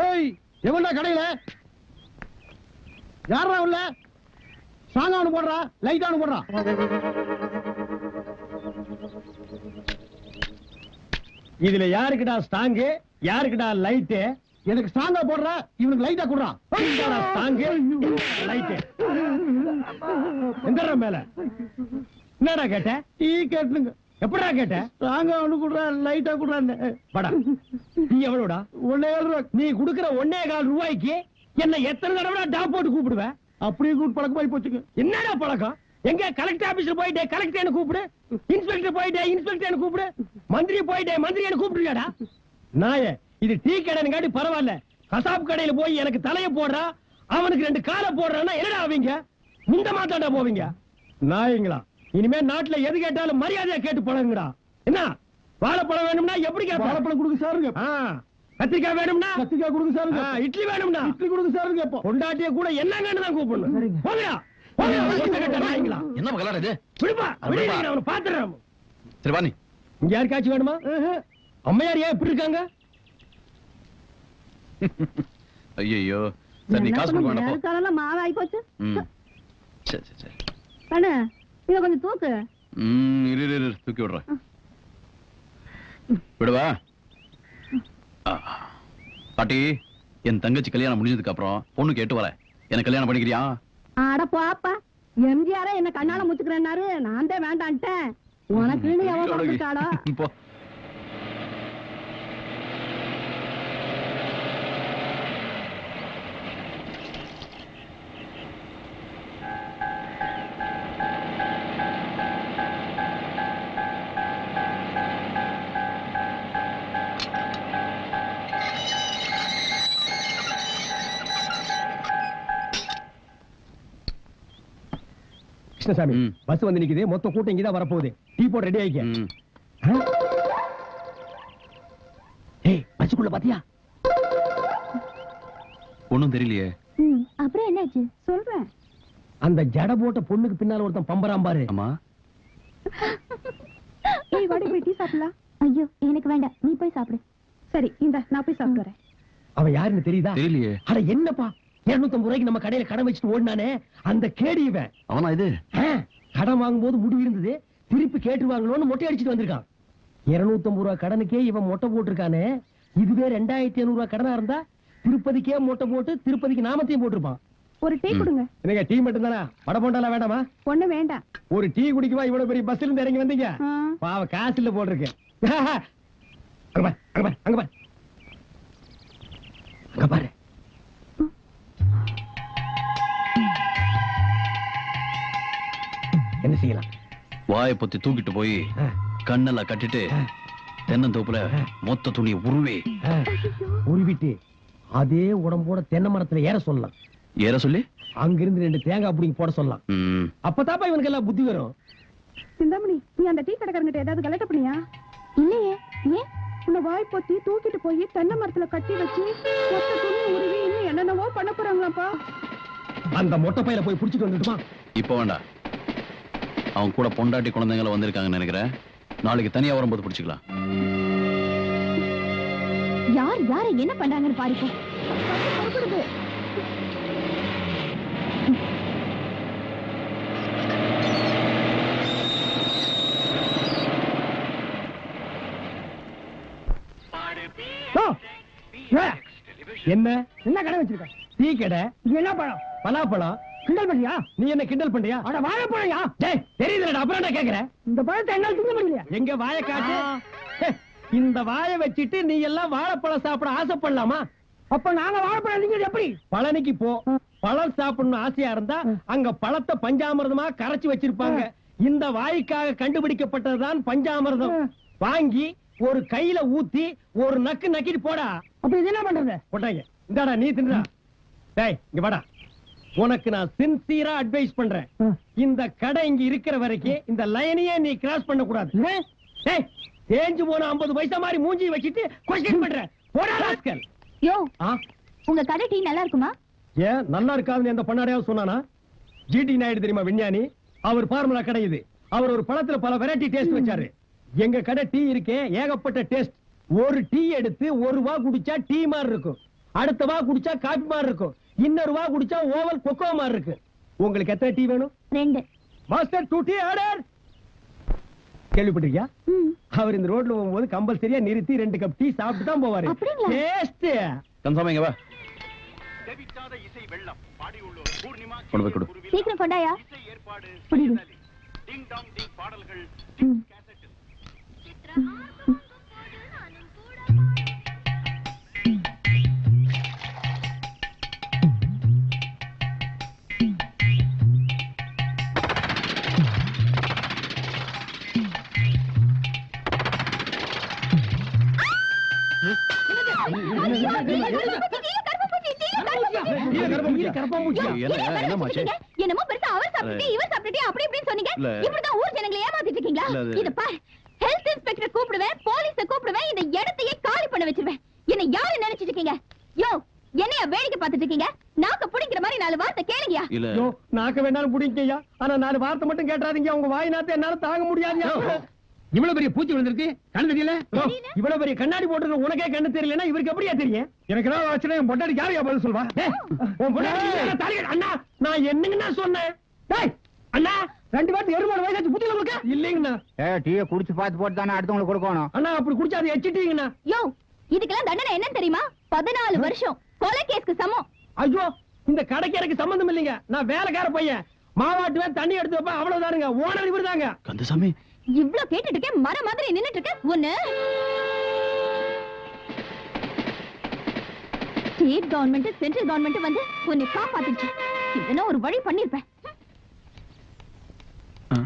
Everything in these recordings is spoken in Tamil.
ஏய் எவன்டா கடையில யாரா உள்ள சாங்கானு போடுறா லைட்டானு போடுறா இதுல யாருக்குடா ஸ்டாங்கு யாருக்குடா லைட்டு எனக்கு ஸ்டாங்கா போடுறா இவனுக்கு லைட்டா குடுறான் ஸ்டாங்கு லைட்டு எந்த மேல என்னடா கேட்ட டீ கேட்டுங்க எப்படா கேட்ட ஸ்டாங்கா ஒண்ணு குடுறா லைட்டா குடுறான்னு படா நீ எவ்வளவுடா 1.5 ரூபா நீ குடுக்கிற 1.25 ரூபாய்க்கு என்ன எத்தனை தடவை டாப் போட்டு கூப்பிடுவேன் அப்படியே கூப்பிட்டு பழக்கமாயி போச்சுங்க என்னடா பழக்கம் எங்க கலெக்டர் ஆபீஸ்ல போயிட்டே கலெக்டர் கூப்பிடு இன்ஸ்பெக்டர் போயிட்டே இன்ஸ்பெக்டர் கூப்பிடு மந்திரி போயிட்டே மந்திரி கூப்பிடுறியாடா நாயே இது டீ கடைங்காட்டி பரவாயில்ல கசாப் கடையில போய் எனக்கு தலைய போடுறா அவனுக்கு 2 காலை போடுறான்னா என்னடா ஆவீங்க இந்த மாத்தாண்டா போவீங்க நாயங்களா இனிமே நாட்டுல எது கேட்டாலும் மரியாதையா கேட்டு பழகுங்கடா என்ன வாழைப்பழம் வேணும்னா எப்படி கேட்ப வாழைப்பழம் கொடுங்க சாருங்க கத்திரிக்காய் வேணும்னா கத்திரிக்காய் கொடுங்க சாருங்க இட்லி வேணும்னா இட்லி கொடுங்க சாருங்க கேப்போம் பொண்டாட்டிய கூட என்னங்கன்னு தான் கூப்பிடணும் போங்கடா என்ன கலாடா இது அவனை பாத்துறேன் சரி வா நீ இங்க யாருக்காச்சும் வேணுமா அம்மையார் ஏன் இப்படி இருக்காங்க ஐயோ சரி நீ காசு கொடுக்க வேண்டாம் மாவு ஆகி போச்சு சரி சரி சரி கண்ணு இத கொஞ்சம் தூக்கு இரு தூக்கி விடுறேன் விடுவா பாட்டி என் தங்கச்சி கல்யாணம் முடிஞ்சதுக்கு அப்புறம் பொண்ணு கேட்டு வரேன் எனக்கு கல்யாணம் பண்ணிக்கிறியா அட போப்பா எம்ஜிஆர என்ன கண்ணால முச்சுக்கிறேன்னாரு நான் தான் வேண்டான்ட்டேன் உனக்குன்னு எவன் கொடுத்துட்டாடா போ கிருஷ்ணசாமி பஸ் வந்து நிக்குது மொத்த கூட்டம் இங்கதான் வரப்போகுது டீ போட்டு ரெடி ஆயிக்க பஸ்ஸுக்குள்ள பாத்தியா ஒண்ணும் தெரியலையே அப்புறம் என்னாச்சு சொல்றேன் அந்த ஜட போட்ட பொண்ணுக்கு பின்னால ஒருத்தன் பம்பராம் பாரு ஆமா ஏய் வாடி போய் டீ சாப்பிடலாம் ஐயோ எனக்கு வேண்டாம் நீ போய் சாப்பிடு சரி இந்த நான் போய் சாப்பிட்டு வரேன் அவன் யாருன்னு தெரியுதா தெரியலையே அட என்னப்பா 250 ரூபாய்க்கு நம்ம கடையில கடன் வச்சுட்டு ஓடினானே அந்த கேடி இவன் அவனா இது கடன் வாங்கும்போது முடிவு இருந்தது திருப்பி கேட்டுவாங்களோன்னு மொட்டை அடிச்சுட்டு வந்திருக்கான் 250 ரூபாய் கடனுக்கே இவன் மொட்டை போட்டிருக்கானே இதுவே 2500 ரூபாய் கடனா இருந்தா திருப்பதிக்கே மொட்டை போட்டு திருப்பதிக்கு நாமத்தையும் போட்டிருப்பான் ஒரு டீ கொடுங்க என்னங்க டீ மட்டும் தானா வடை போண்டாலாம் வேண்டாமா ஒண்ணு வேண்டாம் ஒரு டீ குடிக்குவா இவ்வளவு பெரிய பஸ்ல இருந்து இறங்கி வந்தீங்க பாவ காசு இல்ல போட்டிருக்கு அங்க பாரு என்ன செய்யலாம் வாயை பொத்தி தூக்கிட்டு போய் கண்ணெல்லாம் கட்டிட்டு தென்னந்தோப்புல மொத்த துணியை உருவிட்டு அதே உடம்போட தென்னை மரத்துல ஏற சொல்லலாம் ஏற சொல்லி அங்கிருந்து 2 தேங்காய் புடிங்கி போட சொல்லலாம் அப்பதாப்பா இவனுக்கு எல்லாம் புத்தி வரும் சிந்தாமணி நீ அந்த டீ கடைக்காரங்கிட்ட ஏதாவது கலெக்ட் பண்ணியா இல்லையே ஏன் உன்னை வாய் பொத்தி தூக்கிட்டு போய் தென்னை மரத்துல கட்டி வச்சு மொத்த துணி உருவி இன்னும் என்னென்னவோ பண்ண போறாங்களாப்பா அந்த மொட்டை பையில போய் புடிச்சிட்டு வந்துட்டுமா இப்ப வேண்டாம் அவன் கூட பொண்டாட்டி குழந்தைங்களை வந்திருக்காங்கன்னு நினைக்கிறேன் நாளைக்கு தனியா வரும்போது பிடிச்சுக்கலாம் யார் யாரை என்ன பண்றாங்கன்னு பாருங்க என்ன என்ன கடை வச்சிருக்க டீ கடை என்ன பழம் பலாப்பழம் கிண்டல் பண்ணியா நீ என்ன கிண்டல் பண்றியா அட வாழைப்பழம்யா டேய் தெரியுதுடா அப்புறம் என்ன கேக்குற இந்த பழத்தை என்னால திங்க முடியல எங்க வாயை காட்டு இந்த வாயை வச்சிட்டு நீ எல்லாம் வாழைப்பழம் சாப்பிட ஆசைப்படலாமா அப்ப நாங்க வாழைப்பழம் திங்கிறது எப்படி பழனிக்கு போ பழம் சாப்பிடணும் ஆசையா இருந்தா அங்க பழத்தை பஞ்சாமிர்தமா கரைச்சு வச்சிருப்பாங்க இந்த வாய்க்காக கண்டுபிடிக்கப்பட்டதுதான் பஞ்சாமிர்தம் வாங்கி ஒரு கையில ஊத்தி ஒரு நக்கு நக்கிட்டு போடா அப்ப இது என்ன பண்றது போட்டாங்க இந்தாடா நீ தின்றா டேய் இங்க வாடா உனக்கு நான் சின்சியரா அட்வைஸ் பண்றேன் இந்த கடை இங்க இருக்கிற வரைக்கும் இந்த லைனையே நீ கிராஸ் பண்ண கூடாது டேய் தேஞ்சு போன 50 பைசா மாதிரி மூஞ்சி வச்சிட்டு கொஸ்டின் பண்ற போடா ராஸ்கல் யோ உங்க கடை டீ நல்லா இருக்குமா ஏன் நல்லா இருக்காதுன்னு எந்த பண்ணாடையாவது சொன்னானா ஜிடி நாயுடு தெரியுமா விஞ்ஞானி அவர் ஃபார்முலா கடை இது அவர் ஒரு பழத்துல பல வெரைட்டி டேஸ்ட் வச்சாரு எங்க கடை டீ இருக்கே ஏகப்பட்ட டேஸ்ட் ஒரு டீ எடுத்து 1 ரூபா குடிச்சா டீ மாதிரி இருக்கும் அடுத்த வா குடிச்சா காபி மாதிரி இருக்கும், இன்னொரு வா குடிச்சா ஓவல் கொக்கோ மாதிரி இருக்கு. உங்களுக்கு எத்தனை டீ வேணும்? 2. Master 2 tea order. கேள்விப்பட்டிருக்கியா? அவர் இந்த ரோட்ல போகும்போது கம்பல்சரியா நிறுத்தி 2 கப் டீ சாப்பிட்டு தான் போவாரு. அப்படிங்களா? டேஸ்ட். கந்தசாமி இங்க வா. கொண்டு போய் கொடு. சீக்கிரம் கொண்டாயா. புடிடு. என்னமோ பெருசா அவர் சாப்பிட்டு இவர் சாப்பிட்டு அப்படி இப்படி சொன்னீங்க. இப்படிதான் ஊர் ஜனங்களை ஏமாத்திட்டு இருக்கீங்களா? இத பாரு, ஹெல்த் இன்ஸ்பெக்டர் கூப்பிடுவேன், போலீஸ கூப்பிடுவேன், இந்த இடத்தையே காலி பண்ண வச்சிருவேன். என்ன யாரு நினைச்சிட்டு இருக்கீங்க? யோ, என்னைய வேடிக்கை பார்த்துட்டு இருக்கீங்க? நாக்க புடிக்கிற மாதிரி 4 வார்த்தை கேளுங்கயா. யோ, நாக்க வேணாலும் புடிங்கய்யா, ஆனா 4 வார்த்தை மட்டும் கேட்றாதீங்க. உங்க வாய் நாத்த என்னால தாங்க முடியாதுயா. இவ்வளவு பெரிய பூச்சி விழுந்திருக்கு, கண்ணு தெரியல? இவ்வளவு பெரிய கண்ணாடி போட்டு உனக்கே கண்ணு தெரியலன்னா இவருக்கு எப்படியா தெரியும்? எனக்கு என்ன ஆச்சுன்னா என் பொண்டாடி யாரையா பதில் சொல்வா? அண்ணா, நான் என்னங்கண்ணா சொன்னேன்? அண்ணா, 2 வாட்டி எருமாடு வயசாச்சு புத்தியில உங்களுக்கு இல்லைங்கண்ணா. டீயை குடிச்சு பார்த்து போட்டு தானே அடுத்தவங்களுக்கு கொடுக்கணும். அண்ணா, அப்படி குடிச்சா அதை எச்சிட்டீங்கண்ணா. யோ, இதுக்கெல்லாம் தண்டனை என்ன தெரியுமா? 14 வருஷம் கொலை கேஸ்க்கு சமம். ஐயோ, இந்த கடைக்கு எனக்கு சம்பந்தம் இல்லைங்க. நான் வேலைக்கார பையன், மாவாட்டுவேன், தண்ணி எடுத்து வைப்பேன், அவ்வளவுதானுங்க. ஓனர் இவர் தாங்க. கந்தசாமி, இவ்ளோ கேட்டுட்டு இருக்கேன், மர மாதிரி நின்னுட்டு இருக்க. ஒண்ணு ஸ்டேட் கவர்மெண்ட் சென்ட்ரல் கவர்மெண்ட் வந்து உன்னை காப்பாத்திடுச்சு. இதெல்லாம் ஒரு வழி பண்ணிருப்பேன்.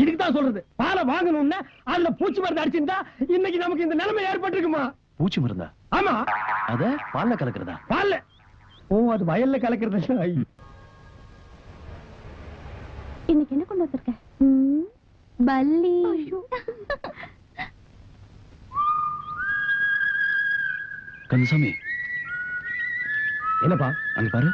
இதுக்கு தான் சொல்றது, பாலை வாங்கணும்னா அதுல பூச்சி மருந்து அடிச்சிருந்தா இன்னைக்கு நமக்கு இந்த நிலைமை ஏற்பட்டிருக்குமா? பூச்சி மருந்தா? ஆமா. அத பால்ல கலக்குறதா? பால்ல? ஓ, அது வயல்ல கலக்குறது. இன்னைக்கு என்ன கொண்டு வந்திருக்க? பல்லி. கந்தசாமி, என்னப்பா அங்க பாரு.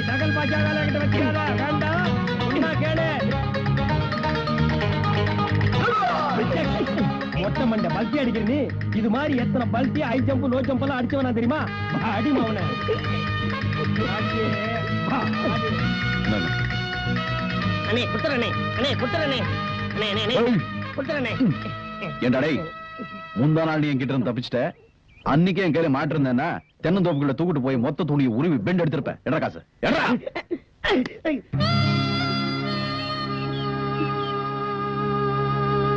தகல் பாஜா வேலை கிட்ட வச்சுக்காத, வேண்டாம். உன்னா கேளு. மொட்டை மண்டை பல்ட்டி அடிக்கிற நீ, இது மாதிரி எத்தனை பல்ட்டி ஹை ஜம்ப் லோ ஜம்ப் எல்லாம் அடிச்சவனா தெரியுமா? அடிமா அவனை. அண்ணே குத்துறனே, அண்ணே குத்துறனே, அண்ணே அண்ணே அண்ணே குத்துறனே. ஏண்டா டேய், முந்தா நாள் நீ என்கிட்ட இருந்து தப்பிச்சிட்ட. அன்னைக்கே என் கையில மாட்டிருந்தேன்னா தென்னந்தோப்புக்குள்ள தூக்கிட்டு போய் மொத்த துணியை உருவி பெண்ட் எடுத்திருப்பேன். எடா காசு எடா.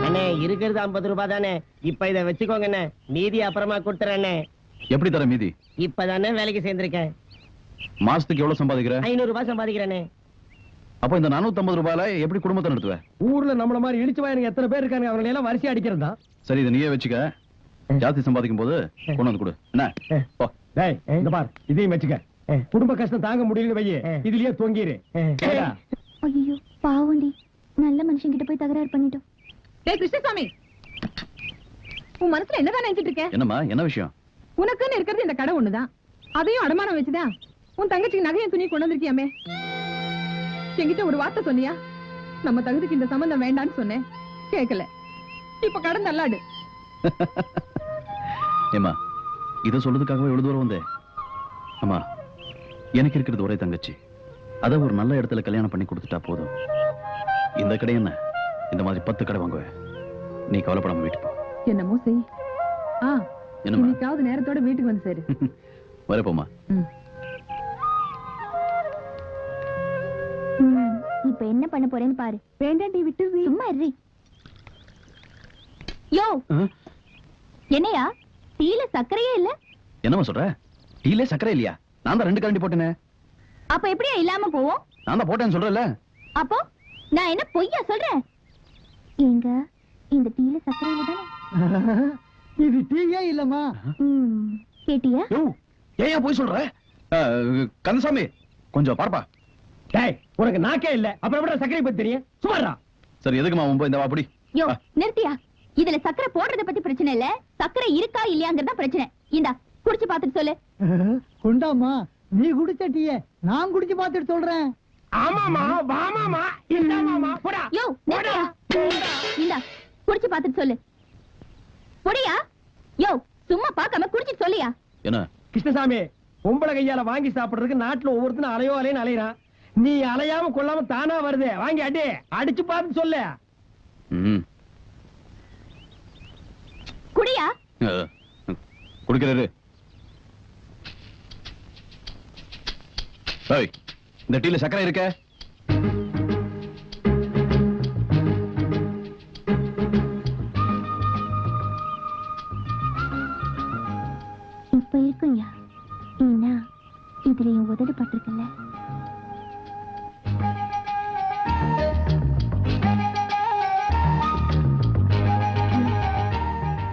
அண்ணே இருக்கிறது 50 ரூபாய் தானே, இப்ப இத வச்சுக்கோங்க அண்ணே, மீதி அப்புறமா கொடுத்துறேன். எப்படி தர மீதி? இப்பதானே வேலைக்கு சேர்ந்திருக்கேன். மாசத்துக்கு எவ்வளவு சம்பாதிக்கிற? 500 ரூபாய் சம்பாதிக்கிறேனே. அப்ப இந்த 450 ரூபாயில எப்படி குடும்பத்தை நடத்துவ? ஊர்ல நம்மள மாதிரி இழிச்சு வாயனுங்க எத்தனை பேர் இருக்காங்க, அவங்களை எல்லாம் வரிசை அடிக்கிறதா? சரி, இதை நீயே வச்சுக்க. ஜாஸ்தி சம்பாதிக்கும் போது கொண்டு வந்து கொடு. என்ன? டேய், இந்த பார், இதையும் வச்சுக்க. குடும்ப கஷ்டம் தாங்க முடியல வையே, இதுலயே தொங்கிரு. ஐயோ பாவண்டி, நல்ல மனுஷன் கிட்ட போய் தகராறு பண்ணிட்டோம். டேய் கிருஷ்ணசாமி, உன் மனசுல என்னதான் நினைச்சிட்டு இருக்க? என்னம்மா, என்ன விஷயம்? உனக்குன்னு இருக்கிறது இந்த கடை ஒண்ணுதான், அதையும் அடமானம் வச்சுதான் உன் தங்கச்சிக்கு நகையும் துணி கொண்டு வந்திருக்கியாமே. என்கிட்ட ஒரு வார்த்தை சொன்னியா? நம்ம தகுதிக்கு இந்த சம்பந்தம் வேண்டான்னு சொன்னேன், கேட்கல. இப்ப கடன் நல்லாடு. ஏமா, இத சொல்றதுக்காகவே எவ்வளவு தூரம் வந்தேன்? அம்மா, எனக்கு இருக்கிறது ஒரே தங்கச்சி, அத ஒரு நல்ல இடத்துல கல்யாணம் பண்ணி கொடுத்துட்டா போதும். இந்த கடை என்ன, இந்த மாதிரி 10 கடை வாங்குவேன். நீ கவலைப்படாம வீட்டுக்கு போ. என்னமோ செய். என்னம்மா? இன்னைக்காவது நேரத்தோட வீட்டுக்கு வந்து சரி. வரப்போமா. இப்ப என்ன பண்ண போறேன்னு பாரு. வேண்டாண்டி, விட்டு சும்மா இரு. யோ, என்னையா டீல சக்கரையே இல்ல? என்னம்மா சொல்ற? டீல சக்கரை இல்லையா? நான் தான் 2 கரண்டி போட்டேனே. அப்ப எப்படியா இல்லாம போவோம்? நான் தான் போட்டேன்னு சொல்றேன்ல. அப்போ நான் என்ன பொய்யா சொல்றேன்? எங்க இந்த டீல சக்கரை இல்ல தானே? இது டீயே இல்லம்மா. கேட்டியா? ஏயா போய் சொல்ற? கந்தசாமி, கொஞ்சம் பார்ப்பா. டேய், உனக்கு நாக்கே இல்ல, அப்புறம் எப்படி சக்கரை பத்தி தெரியும்? சுமாரா. சரி, எதுக்குமா உன் போய் இந்த வா அப்படி. யோ நிறுத்தியா, இதுல சக்கரை போடுறத பத்தி பிரச்சனை இல்ல, சக்கரை இருக்கா இல்லையாங்கறத பிரச்சனை. இந்தா குடிச்சு பாத்துட்டு சொல்லு. கொண்டாமா, நீ குடிச்ச டீயே நான் குடிச்சு பாத்துட்டு சொல்றேன். ஆமாமா, வாமாமா, இந்தாமாமா, போடா. யோ, நிறுத்தியா? இந்தா குடிச்சு பாத்துட்டு சொல்லு. போடியா? யோ, சும்மா பார்க்காம குடிச்சிட்டு சொல்லியா? என்ன கிருஷ்ணசாமி, பொம்பளை கையால வாங்கி சாப்பிடுறதுக்கு நாட்டுல ஒவ்வொருத்தனும் அலையோ அலைன்னு அலையறான். நீ அலையாம கொள்ளாம தானா வருது. வாங்கி அடி, அடிச்சு பார்த்து சொல்லு. ம் குடியா? குடிக்கிறாரு. ஏய், இந்த டீல சக்கரை இருக்க? இப்ப இருக்குயா. ஏன்னா இதுல என் உதடு பட்டிருக்கல.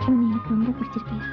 உன்னை எனக்கு ரொம்ப பிடிச்சிருக்கியா?